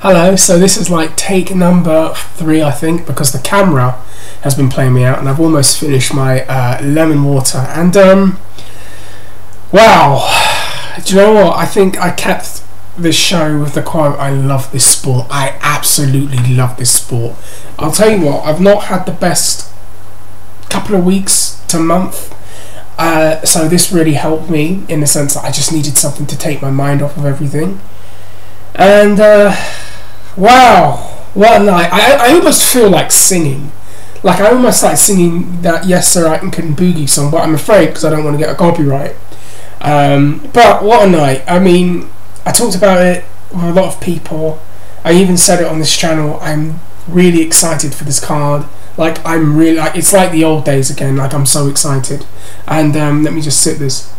Hello, so this is like take number 3, I think, because the camera has been playing me out and I've almost finished my lemon water. And wow, do you know what? I think I kept this show with the quote, I love this sport. I absolutely love this sport. I'll tell you what, I've not had the best couple of weeks to month. So this really helped me in the sense that I just needed something to take my mind off of everything. And wow, what a night. I almost feel like singing. Like I almost like singing that Yes Sir I Can Boogie song, but I'm afraid because I don't want to get a copyright. But what a night. I mean, I talked about it with a lot of people. I even said it on this channel. I'm really excited for this card. Like I'm really, like, it's like the old days again. Like I'm so excited. And let me just sip this.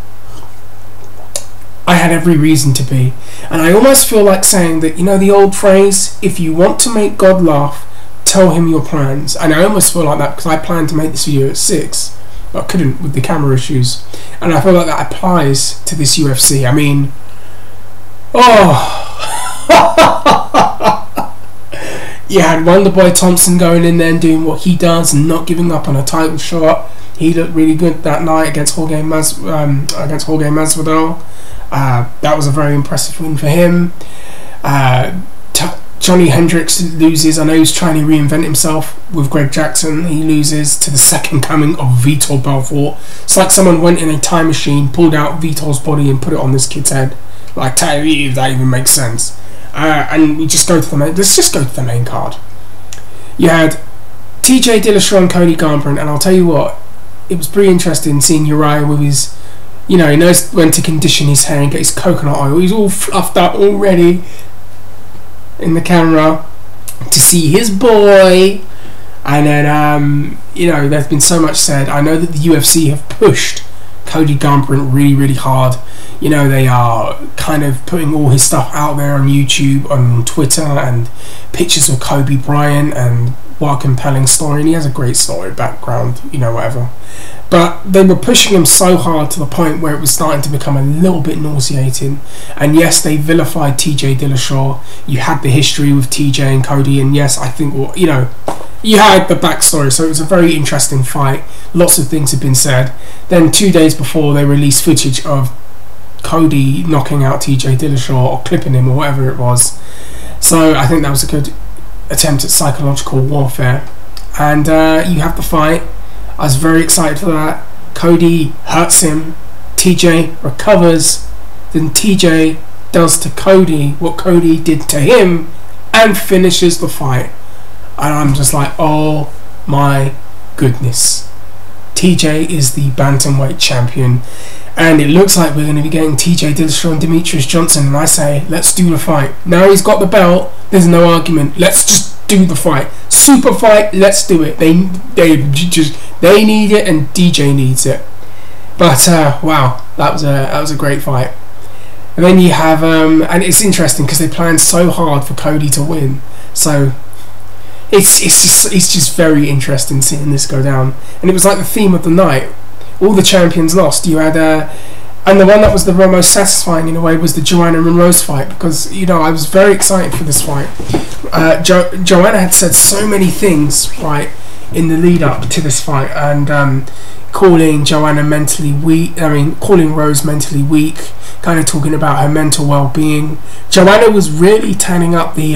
I had every reason to be. And I almost feel like saying that, you know the old phrase, if you want to make God laugh, tell him your plans. And I almost feel like that because I planned to make this video at 6, but I couldn't with the camera issues. And I feel like that applies to this UFC. I mean, oh. You had Wonderboy Thompson going in there and doing what he does and not giving up on a title shot. He looked really good that night against Jorge Masvidal. That was a very impressive win for him. Johnny Hendricks loses. I know he's trying to reinvent himself with Greg Jackson. He loses to the second coming of Vitor Belfort. It's like someone went in a time machine, pulled out Vitor's body and put it on this kid's head. Like, tell you if that even makes sense. And we just go to the main. Let's just go to the main card. You had TJ Dillashaw and Cody Garbrandt, and I'll tell you what, it was pretty interesting seeing Uriah with his, you know, he knows when to condition his hair and get his coconut oil. He's all fluffed up already in the camera to see his boy. And then, you know, there's been so much said. I know that the UFC have pushed Cody Garbrandt really, really hard. You know, they are kind of putting all his stuff out there on YouTube, on Twitter, and pictures of Kobe Bryant, and what a compelling story. And he has a great story background, you know, whatever. But they were pushing him so hard to the point where it was starting to become a little bit nauseating. And yes, they vilified TJ Dillashaw. You had the history with TJ and Cody, and yes, I think, well, you know, you had the backstory, so it was a very interesting fight. Lots of things have been said. Then 2 days before, they released footage of Cody knocking out TJ Dillashaw or clipping him or whatever it was. So I think that was a good attempt at psychological warfare. And you have the fight. I was very excited for that. Cody hurts him. TJ recovers. Then TJ does to Cody what Cody did to him and finishes the fight. And I'm just like, oh my goodness. TJ is the bantamweight champion. And it looks like we're going to be getting TJ Dillashaw and Demetrius Johnson. And I say, let's do the fight. Now he's got the belt. There's no argument. Let's just do the fight. Super fight. Let's do it. They need it, and DJ needs it. But wow, that was a great fight. And then you have and it's interesting because they planned so hard for Cody to win. So it's just very interesting seeing this go down. And it was like the theme of the night. All the champions lost. You had and the one that was the most satisfying in a way was the Joanna and Rose fight, because, you know, I was very excited for this fight. Joanna had said so many things right in the lead up to this fight, and calling Joanna mentally weak. I mean, calling Rose mentally weak, kind of talking about her mental well-being. Joanna was really turning up the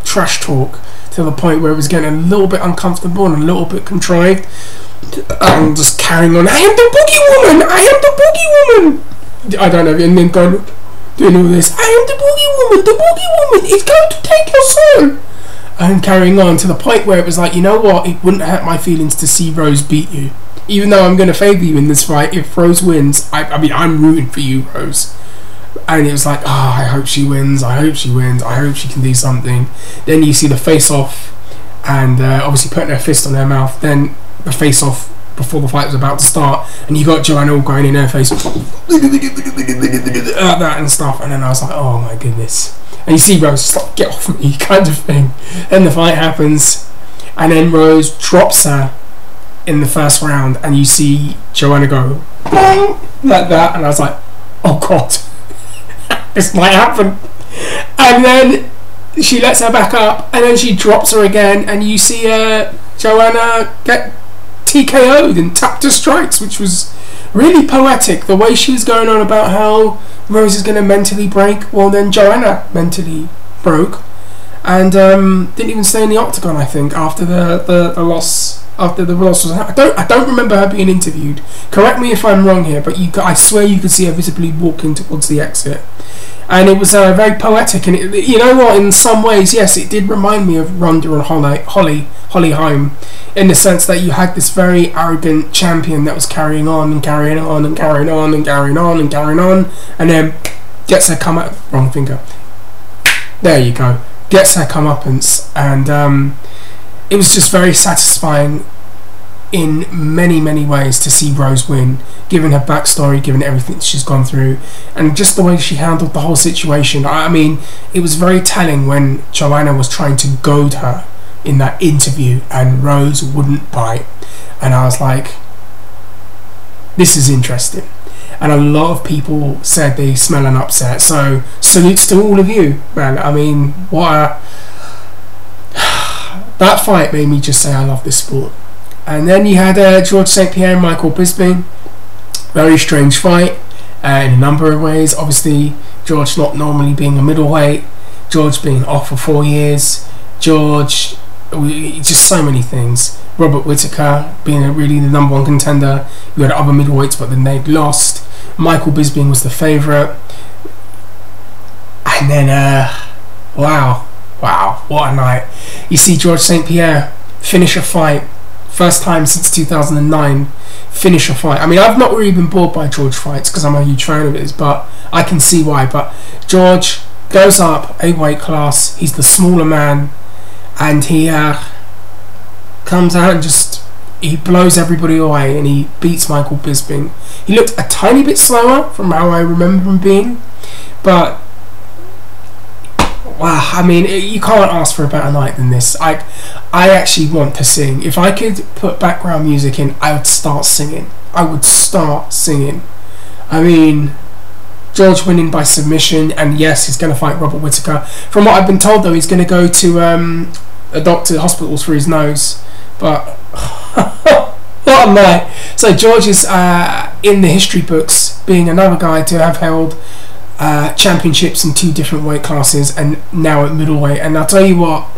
trash talk to the point where it was getting a little bit uncomfortable and a little bit contrived. And just carrying on, I am the boogie woman, I am the boogie woman. I don't know, and then going, doing all this, I am the boogie woman is going to take your soul. And carrying on to the point where it was like, you know what, it wouldn't hurt my feelings to see Rose beat you. Even though I'm going to favour you in this fight, if Rose wins, I mean, I'm rooting for you, Rose. And it was like, I hope she wins, I hope she wins, I hope she can do something. Then you see the face-off, and obviously putting her fist on her mouth. Then the face-off before the fight was about to start, and you got Joanna all going in her face that and stuff. And then I was like, oh my goodness. And you see Rose just like, get off of me kind of thing. Then the fight happens, and then Rose drops her in the first round, and you see Joanna go bang, like that, and I was like, oh god, this might happen. And then she lets her back up, and then she drops her again, and you see Joanna get TKO'd and tapped to strikes, which was really poetic. The way she was going on about how Rose is going to mentally break, well then Joanna mentally broke, and didn't even stay in the octagon, I think, after the loss. After the loss was, I don't remember her being interviewed. Correct me if I'm wrong here, but I swear you could see her visibly walking towards the exit, and it was very poetic. And you know what? In some ways, yes, it did remind me of Ronda and Holly Holm, in the sense that you had this very arrogant champion that was carrying on and carrying on and carrying on and carrying on and carrying on, and then gets her wrong finger. There you go. Gets her comeuppance, and it was just very satisfying in many, many ways to see Rose win, given her backstory, given everything she's gone through, and just the way she handled the whole situation. I mean, it was very telling when Joanna was trying to goad her in that interview and Rose wouldn't bite, and I was like, this is interesting. And a lot of people said they smell an upset, so salutes to all of you, man. I mean, what a... That fight made me just say I love this sport. And then you had George St. Pierre and Michael Bisping. Very strange fight in a number of ways. Obviously, George not normally being a middleweight, George being off for 4 years, George, just so many things. Robert Whittaker being really the number one contender. You had other middleweights, but then they'd lost. Michael Bisping was the favourite. And then, wow, what a night. You see George St. Pierre finish a fight, first time since 2009, finish a fight. I mean, I've not really been bored by George fights because I'm a huge fan of his, but I can see why. But George goes up a weight class, he's the smaller man, and he comes out and he blows everybody away, and he beats Michael Bisping. He looked a tiny bit slower from how I remember him being, but wow, I mean, you can't ask for a better night than this. I actually want to sing. If I could put background music in, I would start singing. I mean, George winning by submission, and yes, he's going to fight Robert Whittaker. From what I've been told, though, he's going to go to a hospitals for his nose. But what a night. So George is in the history books, being another guy to have held championships in 2 different weight classes, and now at middleweight. And I'll tell you what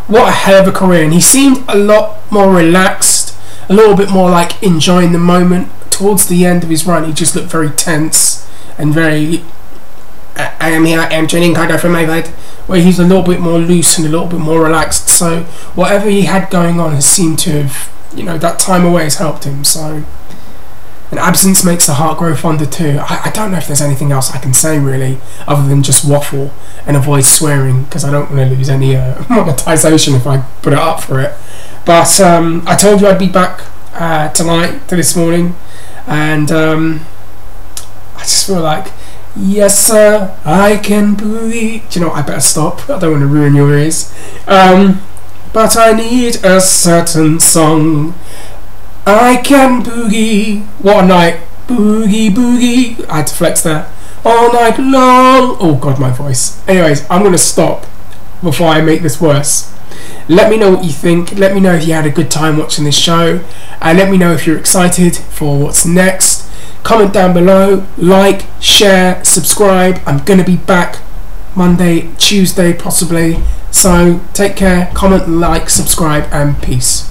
a hell of a career. And he seemed a lot more relaxed, a little bit more like enjoying the moment. Towards the end of his run, he just looked very tense and very I am training harder for my fight, where he's a little bit more loose and a little bit more relaxed. So whatever he had going on has seemed to have, that time away has helped him. So, and absence makes the heart grow fonder too. I don't know if there's anything else I can say really, other than just waffle and avoid swearing, because I don't want to lose any monetization if I put it up for it. But I told you I'd be back tonight to this morning, and I just feel like, yes sir, I can believe. Do you know what, I better stop, I don't want to ruin your ears. But I need a certain song. I can boogie. What a night. Boogie, boogie. I had to flex there. All night long. Oh god, my voice. Anyways, I'm going to stop before I make this worse. Let me know what you think. Let me know if you had a good time watching this show. And let me know if you're excited for what's next. Comment down below. Like, share, subscribe. I'm going to be back Monday, Tuesday possibly. So take care. Comment, like, subscribe, and peace.